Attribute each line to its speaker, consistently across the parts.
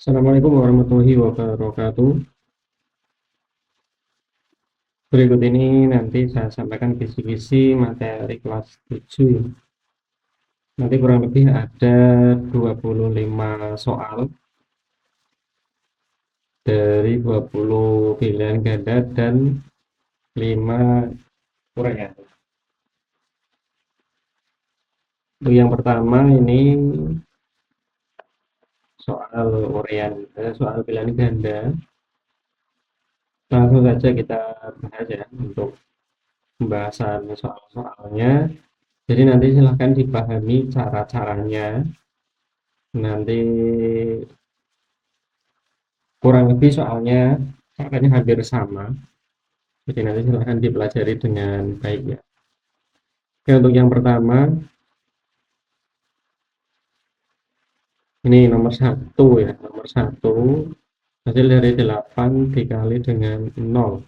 Speaker 1: Assalamualaikum warahmatullahi wabarakatuh. Berikut ini nanti saya sampaikan kisi-kisi materi kelas 7. Nanti kurang lebih ada 25 soal dari 20 pilihan ganda dan 5 urean. Untuk yang pertama ini soal urean, soal pilihan ganda. Langsung saja kita bahas ya untuk pembahasan soal-soalnya. Jadi nanti silahkan dipahami cara-caranya. Nanti kurang lebih soalnya caranya hampir sama. Jadi nanti silahkan dipelajari dengan baik ya. Oke, untuk yang pertama, ini nomor satu ya. Nomor satu, hasil dari 8 dikali dengan 0.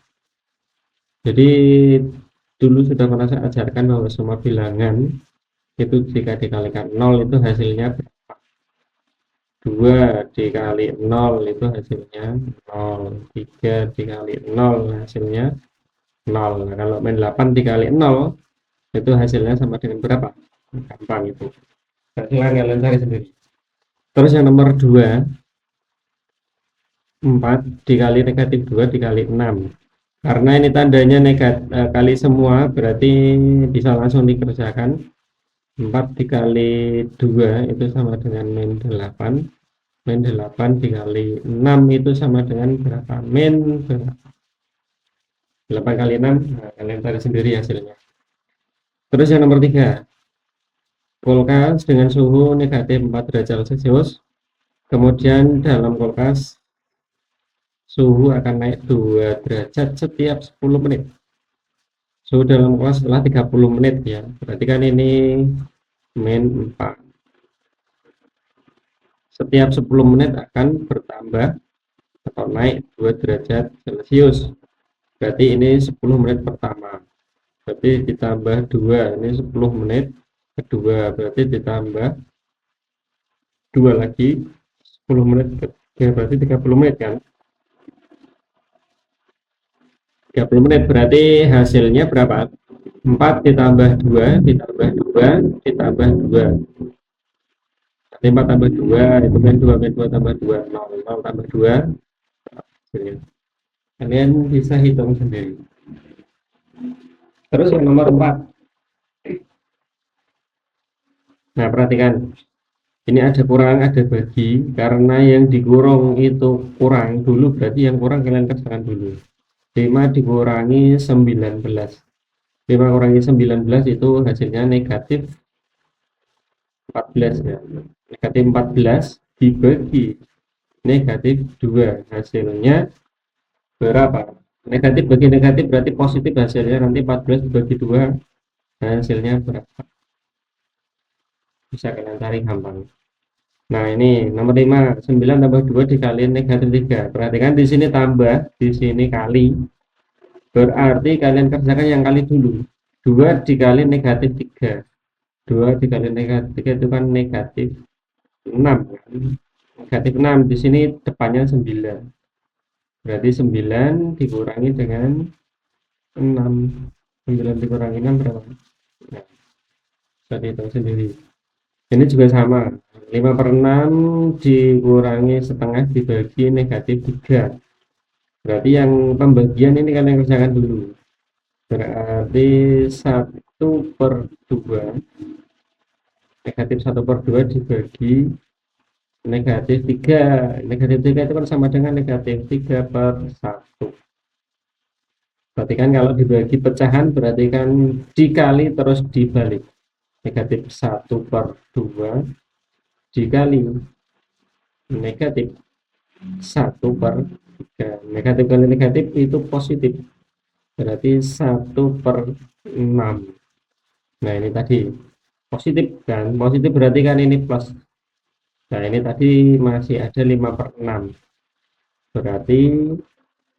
Speaker 1: Jadi dulu sudah pernah saya ajarkan bahwa semua bilangan itu jika dikalikan 0 itu hasilnya 2 dikali 0 itu hasilnya 0. 3 dikali 0 hasilnya 0. Nah, kalau main 8 dikali 0 itu hasilnya sama dengan berapa? Gampang itu. Nah, silahkan kalian cari sendiri. Terus yang nomor 2, 4 dikali negatif 2 dikali 6. Karena ini tandanya kali semua, berarti bisa langsung dikerjakan. 4 dikali 2 itu sama dengan min 8. Min 8 dikali 6 itu sama dengan berapa? Min berapa? 8 kali 6, nah, kalian cari sendiri hasilnya. Terus yang nomor 3, kulkas dengan suhu negatif 4 derajat Celcius. Kemudian dalam kulkas suhu akan naik 2 derajat setiap 10 menit. Suhu dalam kulkas setelah 30 menit ya. Berarti kan ini min 4. Setiap 10 menit akan bertambah atau naik 2 derajat Celcius. Berarti ini 10 menit pertama. Berarti ditambah 2, ini 10 menit kedua. Berarti ditambah 2 lagi 10 menit ketiga, berarti 30 menit kan. 30 menit berarti hasilnya berapa? 4 ditambah 2 ditambah 2 ditambah 2. 5 tambah 2 itu min 2, min 2 tambah 2, 0, 0 tambah 2 hasilnya. Kalian bisa hitung sendiri. Terus yang nomor 4. Nah, perhatikan. Ini ada kurang, ada bagi. Karena yang dikurung itu kurang dulu, berarti yang kurang kalian kerjakan dulu. 5 dikurangi 19. 5 kurangi 19 itu hasilnya negatif 14 ya. Negatif 14 dibagi negatif 2 hasilnya berapa? Negatif bagi negatif berarti positif hasilnya, nanti 14 dibagi 2 hasilnya berapa? Bisa kalian cari gampang. Nah, ini nomor 5, 9 tambah 2 dikali negatif 3. Perhatikan di sini tambah, di sini kali. Berarti kalian kerjakan yang kali dulu. 2 dikali negatif 3. 2 dikali negatif 3 itu kan negatif 6 kan? Negatif 6 di sini depannya 9. Berarti 9 dikurangi dengan 6. 9 dikurangi 6 berapa? Nah, bisa dihitung sendiri. Ini juga sama. 5/6 dikurangi setengah dibagi negatif 3. Berarti yang pembagian ini kalian kerjakan dulu. Berarti 1/2. Negatif 1/2 dibagi negatif 3. Negatif 3 itu kan sama dengan negatif 3/1. Berarti kan kalau dibagi pecahan berarti kan dikali terus dibalik. Negatif 1/2 dikali negatif 1/3. Negatif kali negatif itu positif. Berarti 1/6. Nah, ini tadi positif kan. Positif berarti kan ini plus. Nah, ini tadi masih ada 5/6. Berarti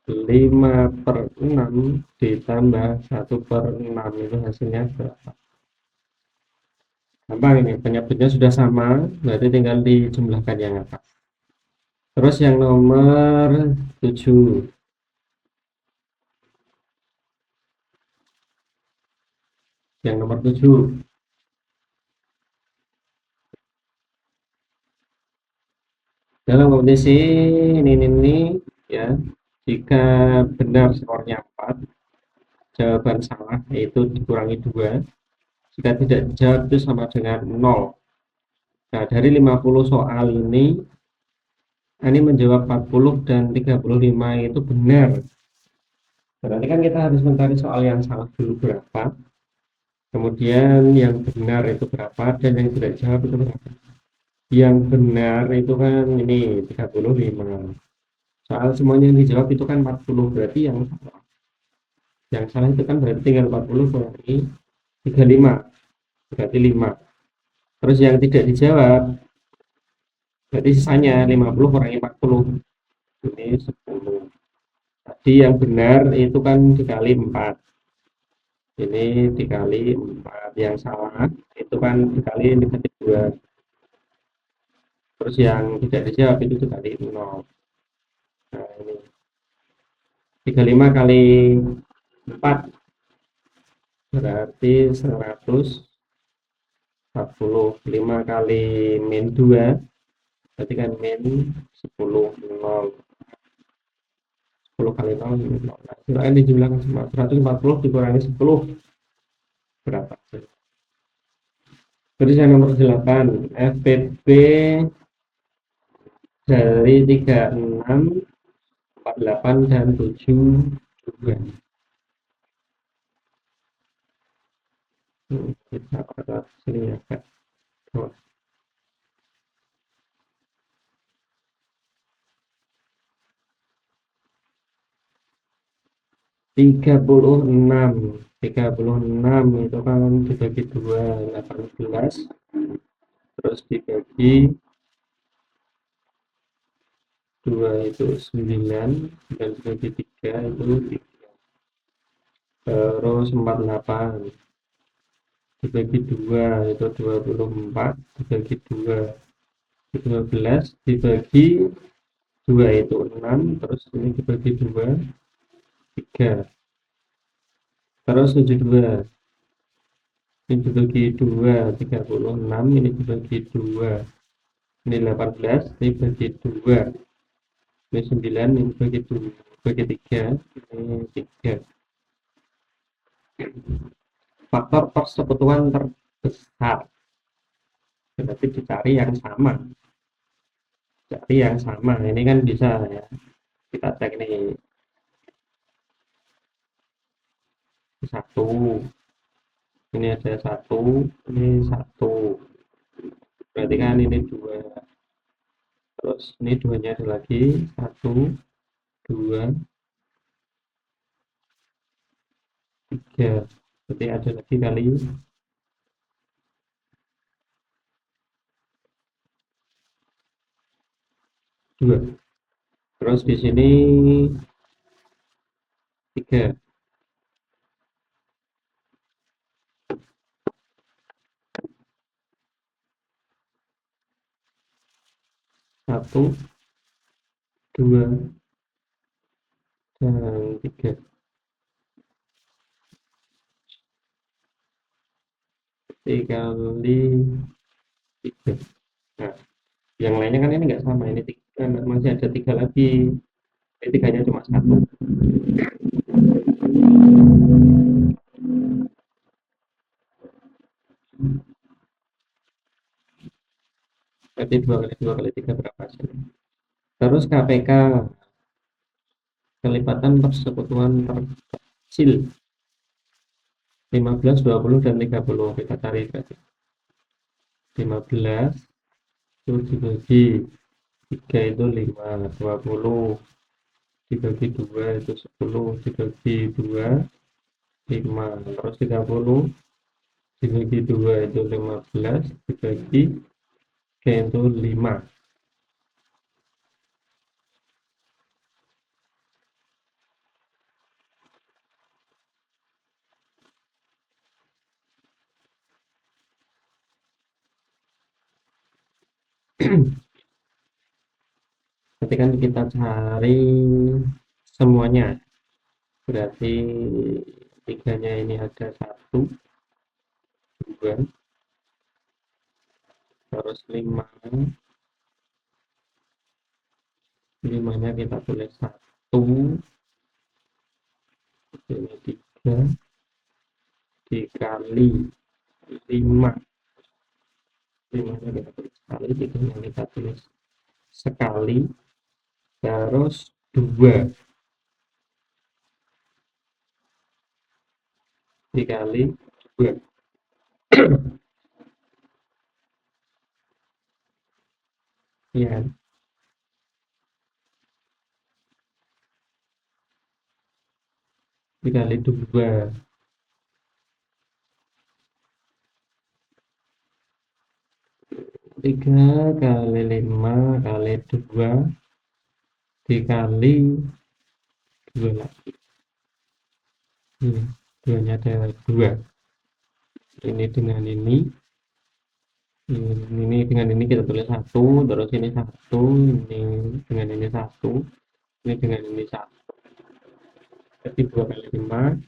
Speaker 1: 5/6 ditambah 1/6 itu hasilnya berapa? Gampang ini, penyebutnya sudah sama, berarti tinggal dijumlahkan yang atas. Terus yang nomor 7, yang nomor 7 dalam kompetisi ini ya, jika benar skornya 4, jawaban salah yaitu dikurangi 2, jika tidak dijawab itu sama dengan 0. Nah, dari 50 soal ini menjawab 40 dan 35 itu benar. Berarti kan kita harus mencari soal yang salah dulu berapa, kemudian yang benar itu berapa, dan yang tidak jawab itu berapa. Yang benar itu kan ini 35. Soal semuanya yang dijawab itu kan 40, berarti yang salah itu kan berarti tinggal 40 kurangi 35, berarti 5. Terus yang tidak dijawab berarti sisanya 50 kurangi 40, ini 10. Tadi yang benar itu kan dikali 4, ini dikali 4. Yang salah itu kan dikali negatif 2. Terus yang tidak dijawab itu dikali 0. Nah, ini 35 kali 4 berarti 145 kali min 2 berarti kan min 10, 0. 10 kali 0, 0. Nah, silakan dijumlahkan semua. 140 dikurangi 10 berapa? Terus yang nomor 8, FPP dari 36, 48, dan 72. Kita pada sini ya, Kak. 36, 36 itu kan dibagi 2, 18. Terus dibagi 2 itu 9, dan dibagi 3 itu 3. Terus 48 dibagi 2 itu 24, dibagi 2 itu 12, dibagi 2 itu 6, terus ini dibagi 2, 3. Terus 72 ini dibagi 2, 36, ini dibagi 2, ini 18, ini bagi 2, ini 9, ini bagi 2, bagi 3, ini 3. Faktor persekutuan terbesar berarti dicari yang sama, cari yang sama. Ini kan bisa ya, kita cek nih, 1, ini ada 1, ini 1, berarti kan ini 2. Terus ini 2-nya ada lagi, 1, 2, 3, berarti ada lagi kali 2. Terus di sini 3, 1, 2, dan 3. Dikali 3. Nah, yang lainnya kan ini nggak sama, ini 3, masih ada 3 lagi, ini 3-nya cuma 1. Berarti 2 kali 2 kali 3 berapa sih? Terus KPK, kelipatan persekutuan terkecil 15, 20, dan 30. Kita cari berarti 15 itu dibagi 3 itu 5, 20 dibagi 2 itu 10, dibagi 2 5, terus 30 dibagi 2 itu 15, dibagi 3 itu 5. kan kita cari semuanya, berarti tiganya ini ada 1, 2, terus 5, 5-nya kita tulis 1, ini 3 dikali 5, 5-nya kita tulis sekali, 3-nya kita tulis sekali, terus 2 dikali 2 ya, dikali 2, 3 kali 5 kali 2 dikali 2 lagi, ini 2-nya ada 2, ini dengan ini dengan ini kita tulis 1, terus ini 1, ini dengan ini 1, ini dengan ini 1, jadi 2 kali 5,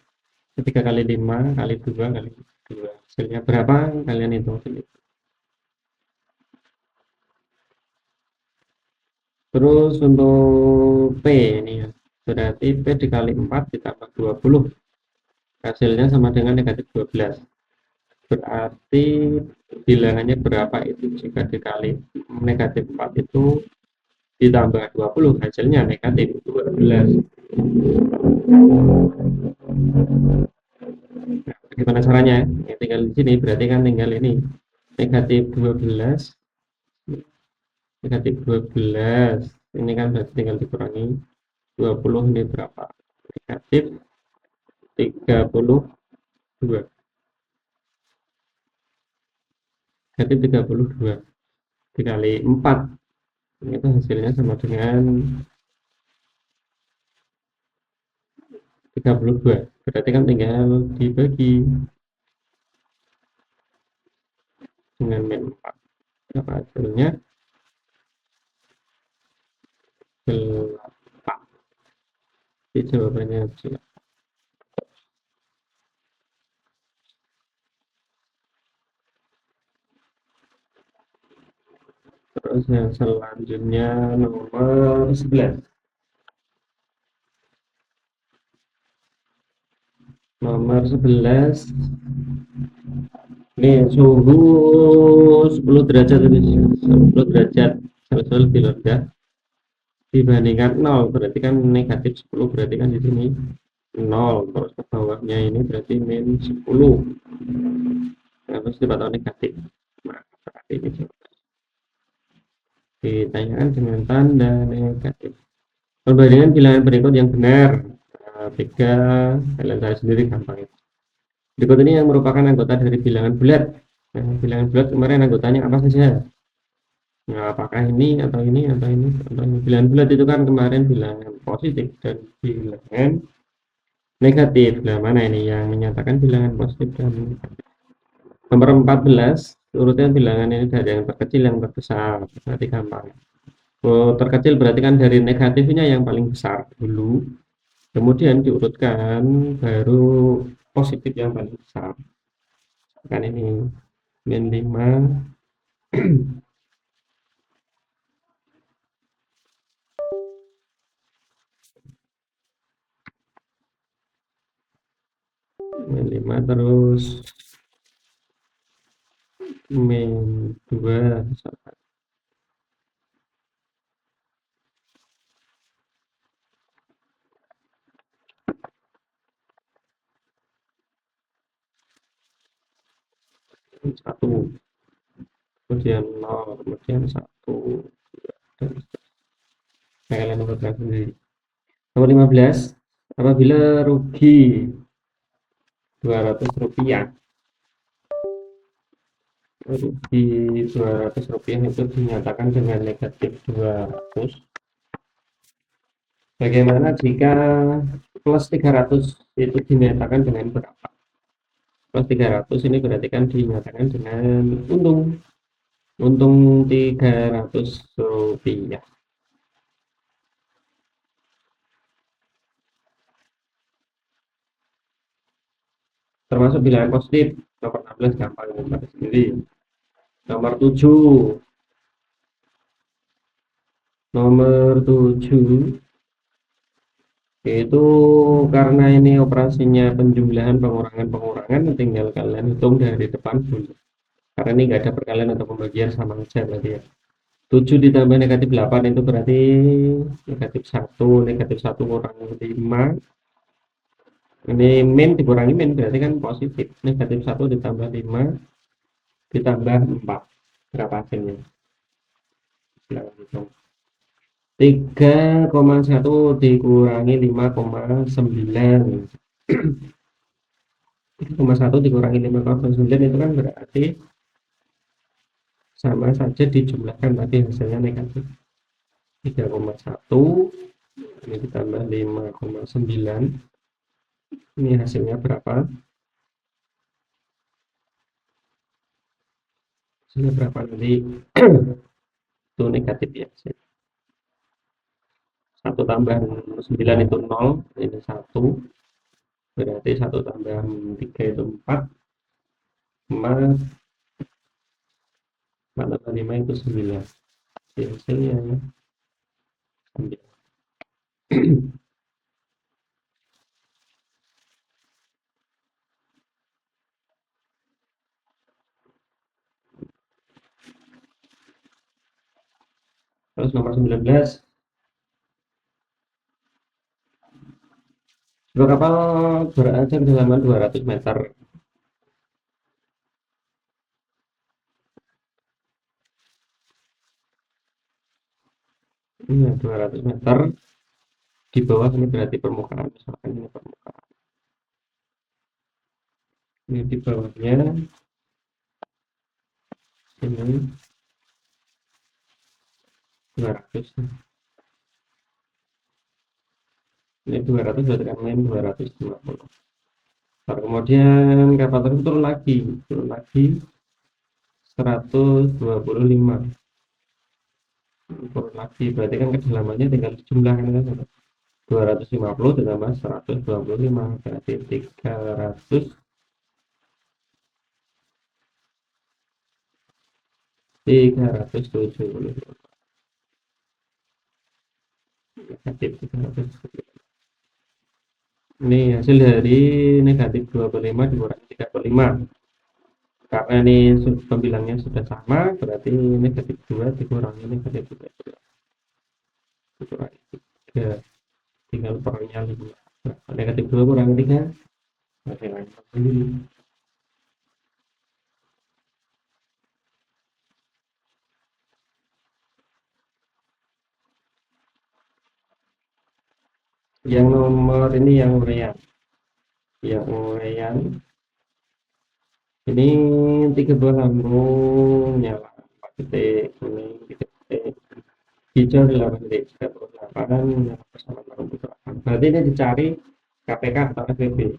Speaker 1: 3 kali 5 kali 2 kali 2, hasilnya berapa kalian hitung sendiri. Terus untuk P ini ya, berarti P dikali 4 ditambah 20, hasilnya sama dengan negatif 12, berarti bilangannya berapa itu jika dikali negatif 4 itu ditambah 20, hasilnya negatif 12. Nah, bagaimana caranya? Ya, tinggal di sini berarti kan tinggal ini negatif 12, negatif 12 ini kan berarti tinggal dikurangi 20, ini berapa? Negatif 32, negatif 32 dikali 4, itu hasilnya sama dengan 32, berarti kan tinggal dibagi dengan min 4, berapa hasilnya? 8, jadi jawabannya 8. Terus yang selanjutnya nomor 11. Nomor 11 ini suhu 10 derajat, 10 derajat Celcius lebih rendah dibandingkan 0, berarti kan negatif 10, berarti kan di sini 0, terus ke bawahnya ini berarti min 10, terus atau negatif. Nah, berarti ini ditanyakan dengan tanda negatif. Perbandingan bilangan berikut yang benar. Nah, 3 kalian cari sendiri gampang itu. Berikut ini yang merupakan anggota dari bilangan bulat. Nah, bilangan bulat kemarin anggotanya apa saja? Nah, apakah ini atau ini atau ini atau ini? Bilangan bulat itu kan kemarin bilangan positif dan bilangan negatif. Nah, mana ini yang menyatakan bilangan positif dan negatif? Nomor 14, urutnya bilangan ini dari yang terkecil yang terbesar. Berarti gampang. Oh, terkecil berarti kan dari negatifnya yang paling besar dulu, kemudian diurutkan baru positif yang paling besar. Kan ini min 5, min 5 terus min 2 1, kemudian 0, kemudian 1, dan kalian urutkan sendiri. Nomor 15, apabila rugi 200 rupiah, rugi 200 rupiah itu dinyatakan dengan negatif 200. Bagaimana jika plus 300 itu dinyatakan dengan berapa? Plus 300 ini berarti kan dinyatakan dengan untung 300 rupiah. termasuk bilangan positif. Nomor 16 gampang dapat sendiri. Nomor 7, nomor 7 itu karena ini operasinya penjumlahan pengurangan tinggal kalian hitung dari depan dulu. Karena ini nggak ada perkalian atau pembagian, sama aja berarti ya. 7 ditambah negatif 8 itu berarti negatif 1. Negatif 1 kurang 5, ini min dikurangi min berarti kan positif. Negatif 1 ditambah 5 ditambah 4, berapa hasilnya? Silahkan hitung. 3,1 dikurangi 5,9. 3,1 dikurangi 5,9 itu kan berarti sama saja dijumlahkan, tapi hasilnya negatif. 3,1 ini ditambah 5,9, ini hasilnya berapa? Hasilnya berapa nanti? Itu negatif ya. 1 tambah 9 itu 0, ini 1, berarti 1 tambah 3 itu 4, 4 tambah 5 itu 9. Hasilnya 9. Terus nomor 19, sebuah kapal berada kedalaman 200 meter. Ini 200 meter di bawah, ini berarti permukaan, misalkan ini permukaan. Ini di bawahnya ini 200. Ini 200 berarti kan main 250. Nah, kemudian kapal tersebut turun lagi 125. Turun lagi berarti kan kedalamannya tinggal dijumlahkan kan. 250 ditambah 125 berarti 370. Negatif 370. Ini hasil dari negatif 25 dikurangi 35. Karena ini pembilangnya sudah sama, berarti negatif 2 dikurangi negatif 3 dikurangi 3, tinggal pernya 5. Nah, negatif 2 kurangi 3, hasilnya sendiri. Yang nomor ini yang urean. Yang urean ini 3 buah lambung nyala 4 titik, kuning 3 titik, hijau 8 titik, 38 nyala bersama lampu kecelakaan. Berarti ini dicari KPK atau FPB.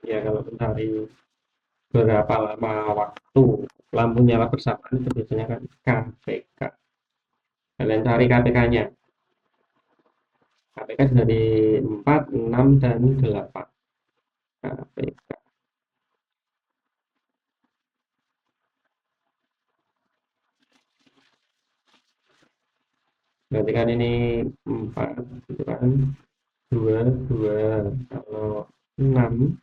Speaker 1: Ya kalau mencari berapa lama waktu lampu nyala bersamaan itu biasanya kan KPK. Kalian cari KPK-nya. KPK dari 4, 6, dan 8. KPK. Berarti kan ini 4 itu kan 2, 2. Kalau 6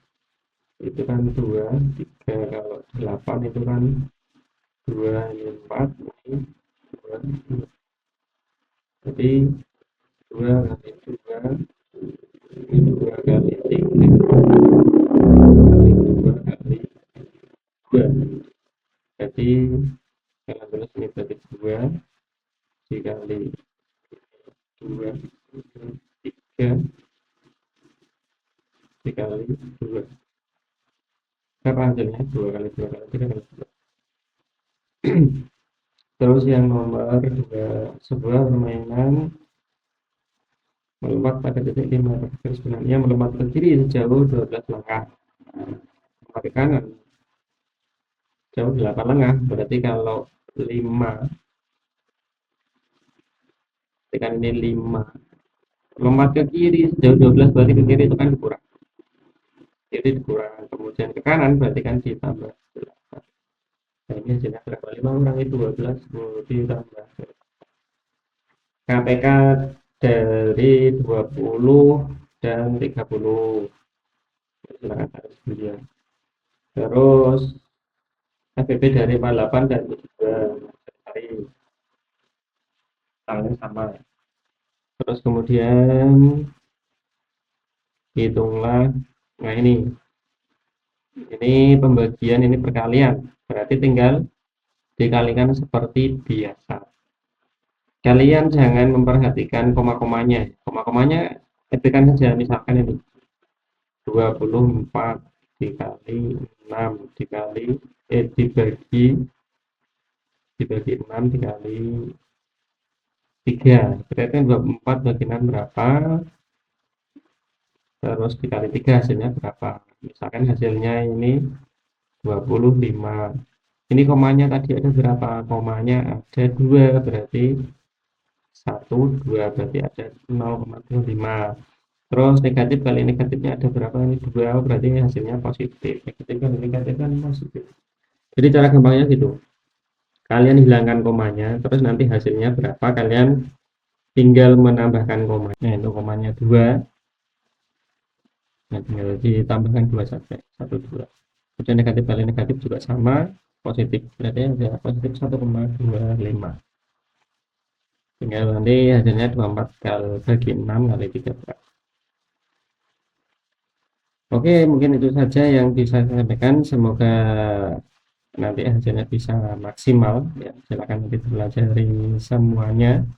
Speaker 1: itu kan 2, 3. Kalau 8 itu kan 2, ini 4, ini 2, 2. Jadi 2 kali 2, ini 2 kali 3, kali 2 kali 2. Jadi kalau tulis ini berarti 2 dikali 2, 3 dikali 2. Berapa hasilnya? 2 kali 2 kali 3 kali 2. Terus yang nomor 2, sebuah permainan melompat pada titik 5 garis benangnya melompat ke kiri sejauh 12 langkah, melompat ke kanan jauh 8 langkah. Berarti kalau 5, tekan ini 5, lompat ke kiri sejauh 12 berarti ke kiri itu kan kurang. Jadi dikurang, kemudian ke kanan berarti kan ditambah 8. Nah, ini hasilnya berapa? 5 kurangi 12, ditambah KPK dari 20 dan 30. Silakan harus ya. Terus FPP dari 48 dan 72 cari tanggal sama. Terus kemudian hitunglah, nah ini pembagian, ini perkalian, berarti tinggal dikalikan seperti biasa. Kalian jangan memperhatikan koma-komanya, koma-komanya ketikkan saja, misalkan ini 24 dikali 6 dikali dibagi 6 dikali 3, berarti 24 bagi 6 berapa, terus dikali 3 hasilnya berapa. Misalkan hasilnya ini 25. Ini komanya tadi ada berapa? Komanya ada 2, berarti 1, 2, berarti ada 0,25. Terus negatif kali negatifnya ada berapa? Ini 2, berarti hasilnya positif. Negatif kali negatif kan positif. Jadi cara gampangnya gitu. Kalian hilangkan komanya, terus nanti hasilnya berapa, kalian tinggal menambahkan komanya. Itu komanya 2. Nah, tinggal ditambahkan 2 saja, 1, 2. Kemudian negatif kali negatif juga sama, positif, berarti ada positif 1,25. Tinggal nanti hasilnya 24 kali bagi 6 kali 3 berapa. Oke, mungkin itu saja yang bisa saya sampaikan. Semoga nanti hasilnya bisa maksimal ya. Silakan nanti pelajari semuanya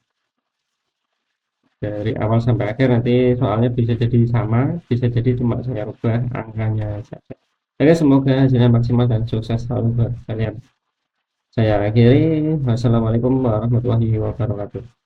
Speaker 1: dari awal sampai akhir, nanti soalnya bisa jadi sama, bisa jadi cuma saya rubah angkanya saja. Oke, semoga hasilnya maksimal dan sukses selalu buat kalian. Saya akhiri. Wassalamualaikum warahmatullahi wabarakatuh.